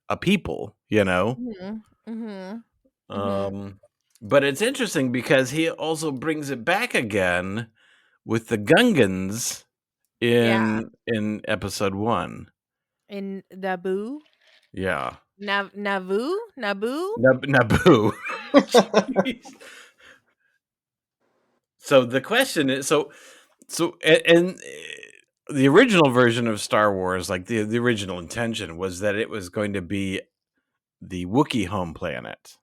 a people, but it's interesting because he also brings it back again with the Gungans in episode 1 in Naboo. Naboo. So the question is, so and the original version of Star Wars, like the original intention was that it was going to be the Wookiee home planet,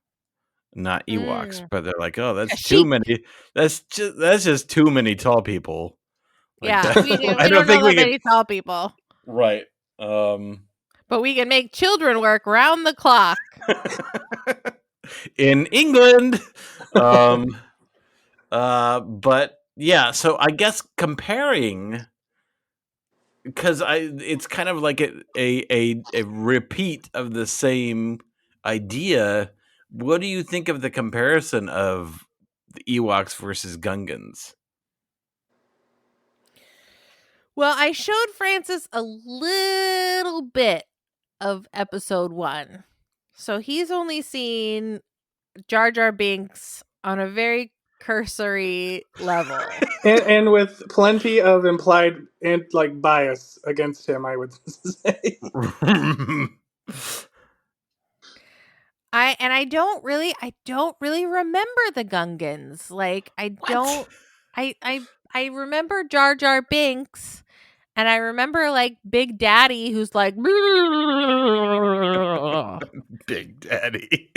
not Ewoks. But they're like, oh, that's too many. That's just too many tall people. Like we don't think we can many tall people. Right. But we can make children work round the clock. In England. But yeah, so I guess comparing, because it's kind of like a repeat of the same idea. What do you think of the comparison of the Ewoks versus Gungans? Well, I showed Francis a little bit of episode 1. So he's only seen Jar Jar Binks on a very cursory level. And with plenty of implied and like bias against him, I would say. I don't really remember the Gungans. Like I don't I remember Jar Jar Binks, and I remember like Big Daddy who's like Big Daddy.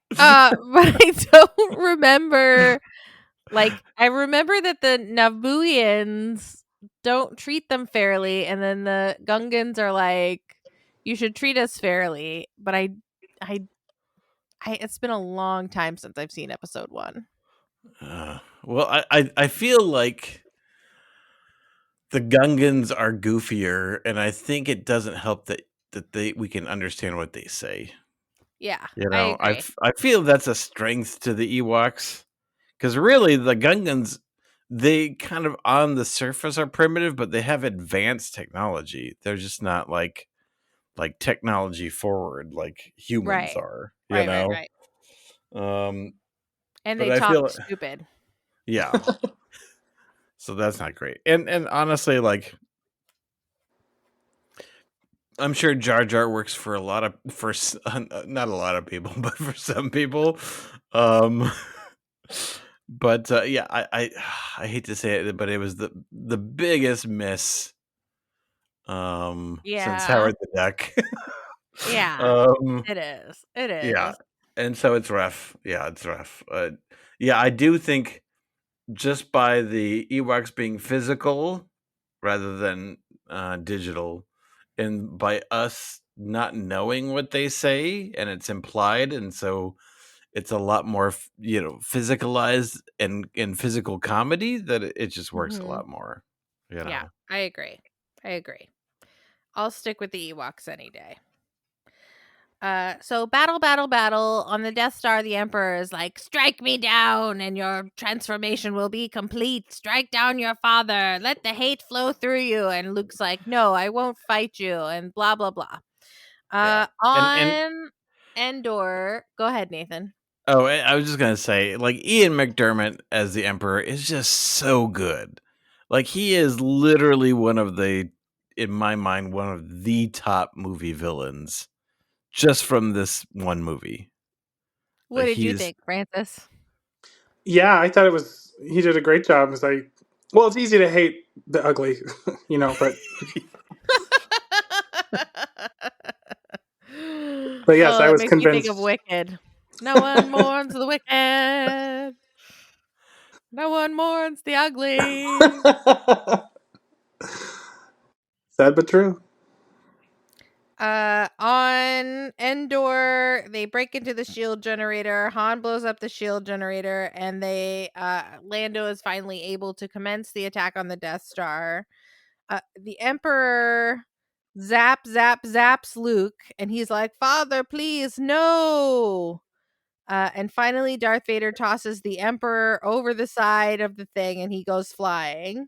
but I don't remember, like, I remember that the Nabooians don't treat them fairly, and then the Gungans are like, you should treat us fairly. But I it's been a long time since I've seen episode 1. Well, I feel like the Gungans are goofier, and I think it doesn't help that we can understand what they say. Yeah, You know, I agree. I feel that's a strength to the Ewoks, because really the Gungans, they kind of on the surface are primitive, but they have advanced technology. They're just not like technology forward like humans are. You know, Right. And but they I feel talk stupid. yeah. So that's not great. And honestly, like, I'm sure Jar Jar works for not a lot of people, but for some people. But yeah, I hate to say it, but it was the biggest miss since Howard the Duck. Yeah. It is. Yeah. And so it's rough. Yeah, it's rough. Yeah, I do think just by the Ewoks being physical rather than digital, and by us not knowing what they say, and it's implied, and so it's a lot more physicalized and in physical comedy, that it just works a lot more. Yeah, I agree. I'll stick with the Ewoks any day. So battle on the Death Star. The Emperor is like, strike me down and your transformation will be complete. Strike down your father. Let the hate flow through you. And Luke's like, no, I won't fight you. And blah, blah, blah. On Endor, go ahead, Nathan. Oh, I was just going to say, like, Ian McDermott as the Emperor is just so good. Like, he is literally in my mind, one of the top movie villains just from this one movie. What did you think, Francis? Yeah, I thought he did a great job. It's like, well, it's easy to hate the ugly, but but yes, I was makes convinced. me think of Wicked. No one mourns the wicked. No one mourns the ugly. Sad but true. On Endor, they break into the shield generator. Han blows up the shield generator, and Lando is finally able to commence the attack on the Death Star. The Emperor zaps Luke, and he's like, "Father, please, no!" And finally, Darth Vader tosses the Emperor over the side of the thing, and he goes flying.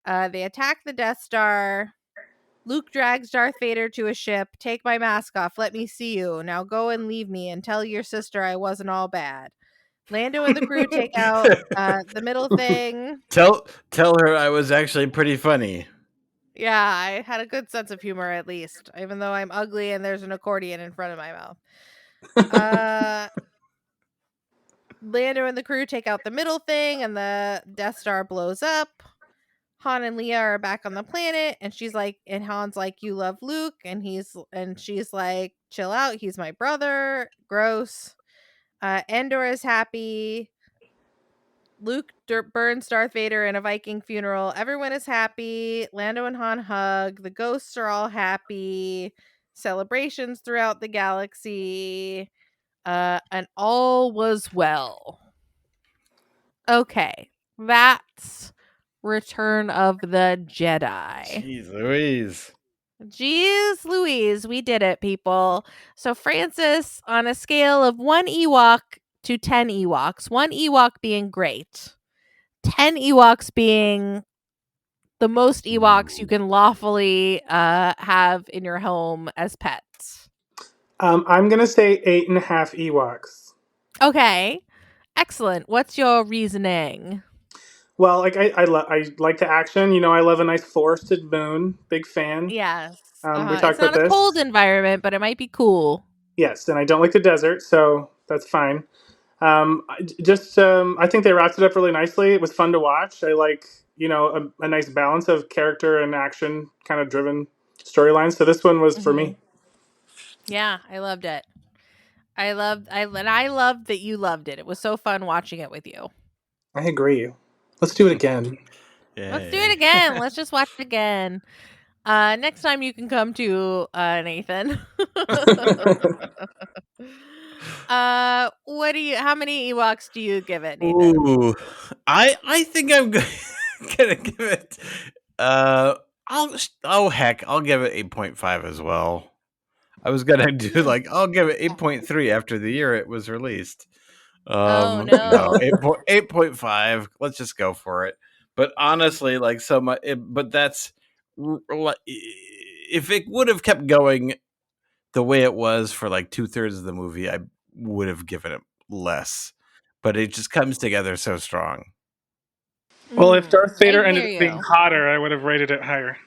They attack the Death Star. Luke drags Darth Vader to a ship. Take my mask off. Let me see you. Now go and leave me and tell your sister I wasn't all bad. Lando and the crew take out the middle thing. Tell her I was actually pretty funny. Yeah, I had a good sense of humor, at least, even though I'm ugly and there's an accordion in front of my mouth. Lando and the crew take out the middle thing, and the Death Star blows up. Han and Leia are back on the planet, and Han's like, "You love Luke," and she's like, "Chill out, he's my brother." Gross. Endor is happy. Luke burns Darth Vader in a Viking funeral. Everyone is happy. Lando and Han hug. The ghosts are all happy. Celebrations throughout the galaxy. And all was well. Okay, that's Return of the Jedi. Jeez Louise, we did it, people. So Francis, on a scale of 1 Ewok to 10 Ewoks, 1 Ewok being great, 10 Ewoks being the most Ewoks you can lawfully have in your home as pets. I'm going to say 8.5 Ewoks. Okay. Excellent. What's your reasoning? Well, like I like the action. You know, I love a nice forested moon. Big fan. Yes. We It's talked not about a this. cold environment, but it might be cool. Yes, and I don't like the desert, so that's fine. I think they wrapped it up really nicely. It was fun to watch. I like, you know, a nice balance of character and action kind of driven storylines. So this one was for me. Yeah, I loved it. I loved that you loved it. It was so fun watching it with you. I agree. Let's do it again. Let's do it again. Let's just watch it again. Next time you can come to Nathan. How many Ewoks do you give it, Nathan? Ooh, I think I'm gonna give it. I'll give it 8.5 as well. I was gonna do I'll give it 8.3 after the year it was released. Oh No, no, 8.5. Let's just go for it. But honestly, so much. But that's if it would have kept going the way it was for 2/3 of the movie, I would have given it less. But it just comes together so strong. Well, if Darth Vader I ended hear up being you. hotter, I would have rated it higher.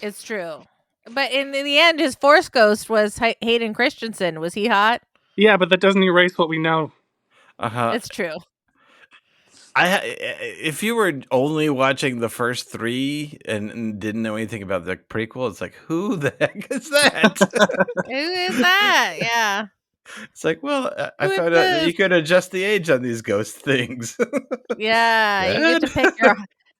It's true. But in the end, his Force Ghost was Hayden Christensen. Was he hot? Yeah, but that doesn't erase what we know. It's true. If you were only watching the first 3 and didn't know anything about the prequel, it's like, who the heck is that? Who is that? Yeah. It's like, well, I found out that you could adjust the age on these ghost things. Yeah, you get to pick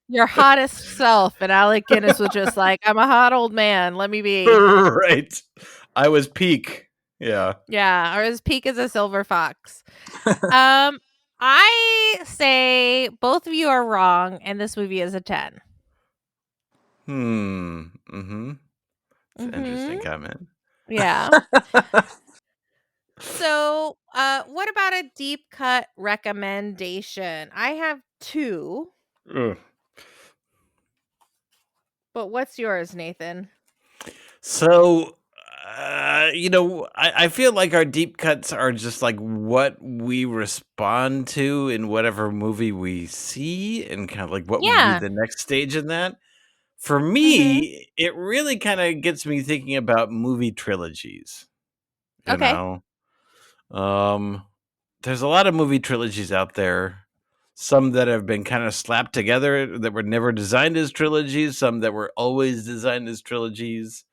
your hottest self, and Alec Guinness was just like, I'm a hot old man. Let me be. Right. I was peak. Yeah. Yeah, or as peak as a silver fox. I say both of you are wrong, and this movie is a 10. It's an interesting comment. Yeah. So, what about a deep cut recommendation? I have 2. Ugh. But what's yours, Nathan? So, I feel like our deep cuts are just what we respond to in whatever movie we see and kind of what would be the next stage in that. For me, it really kind of gets me thinking about movie trilogies. You know? There's a lot of movie trilogies out there. Some that have been kind of slapped together that were never designed as trilogies, some that were always designed as trilogies.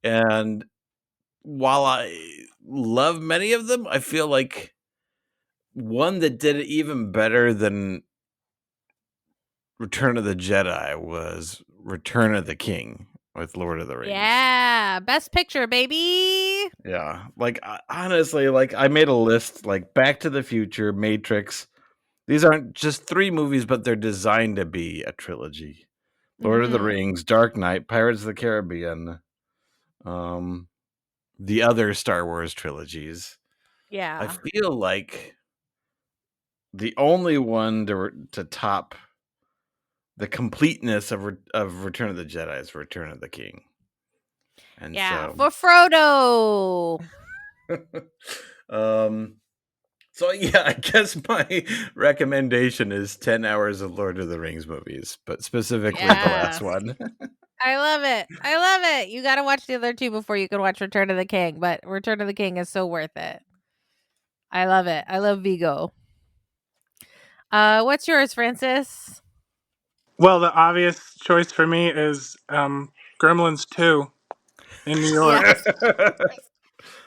And while I love many of them, I feel like one that did it even better than Return of the Jedi was Return of the King with Lord of the Rings. Yeah, best picture, baby. Yeah, honestly, I made a list Back to the Future, Matrix. These aren't just 3 movies, but they're designed to be a trilogy. Lord of the Rings, Dark Knight, Pirates of the Caribbean, the other Star Wars trilogies. Yeah. I feel like the only one to top the completeness of Return of the Jedi is Return of the King. And for Frodo. So yeah, I guess my recommendation is 10 hours of Lord of the Rings movies, but specifically the last one. I love it. You got to watch the other 2 before you can watch Return of the King, but Return of the King is so worth it. I love it. I love Vigo. What's yours, Francis? Well, the obvious choice for me is Gremlins 2 in New York. Yes.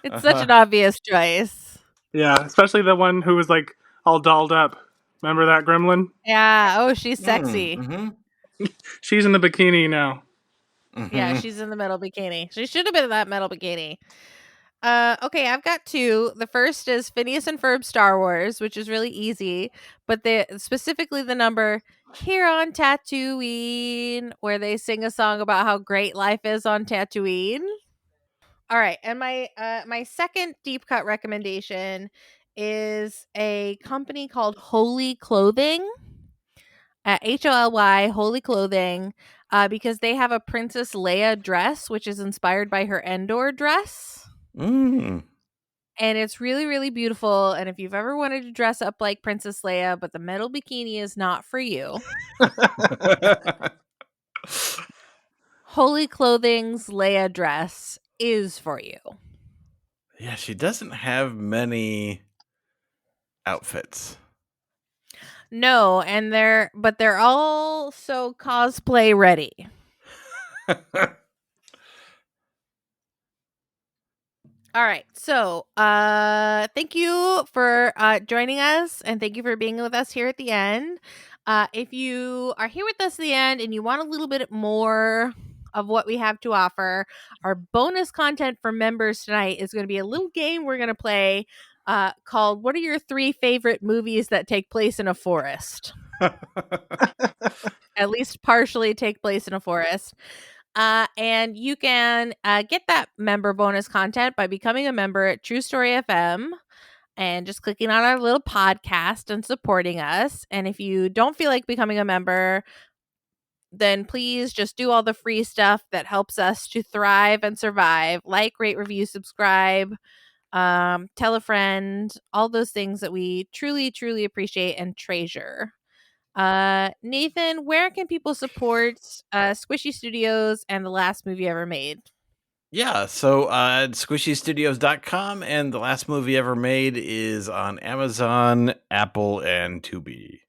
It's such an obvious choice. Yeah, especially the one who was all dolled up. Remember that gremlin? Yeah. Oh, she's sexy. She's in the bikini now. Yeah, she's in the metal bikini. She should have been in that metal bikini. Okay, I've got 2. The first is Phineas and Ferb Star Wars, which is really easy, but specifically the number Here on Tatooine, where they sing a song about how great life is on Tatooine. All right, and my second deep cut recommendation is a company called Holy Clothing. HOLY, Holy Clothing, because they have a Princess Leia dress, which is inspired by her Endor dress. And it's really, really beautiful. And if you've ever wanted to dress up like Princess Leia, but the metal bikini is not for you, Holy Clothing's Leia dress is for you. Yeah, she doesn't have many outfits. No, and they're all so cosplay ready. All right. So, thank you for joining us, and thank you for being with us here at the end. If you are here with us at the end and you want a little bit more of what we have to offer, our bonus content for members tonight is going to be a little game we're going to play called "What are your 3 favorite movies that take place in a forest?" At least partially take place in a forest. And you can get that member bonus content by becoming a member at True Story FM and just clicking on our little podcast and supporting us. And if you don't feel like becoming a member, then please just do all the free stuff that helps us to thrive and survive, like, rate, review, subscribe, tell a friend, all those things that we truly, truly appreciate and treasure. Nathan, where can people support Squishy Studios and The Last Movie Ever Made? Yeah, so squishystudios.com, and The Last Movie Ever Made is on Amazon, Apple, and Tubi.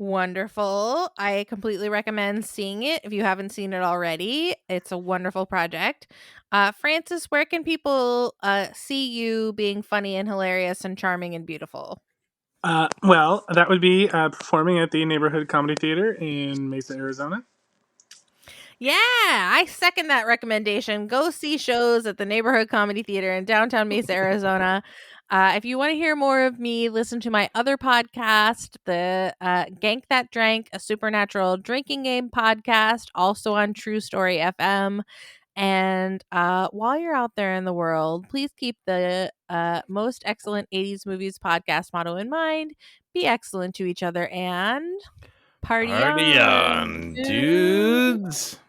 Wonderful. I completely recommend seeing it if you haven't seen it already. It's a wonderful project. Francis, where can people see you being funny and hilarious and charming and beautiful? Well, that would be performing at the Neighborhood Comedy Theater in Mesa, Arizona. Yeah, I second that recommendation. Go see shows at the Neighborhood Comedy Theater in downtown Mesa, Arizona. If you want to hear more of me, listen to my other podcast, the Gank That Drank, a supernatural drinking game podcast, also on True Story FM. And while you're out there in the world, please keep the most excellent 80s movies podcast motto in mind. Be excellent to each other and party on, dudes.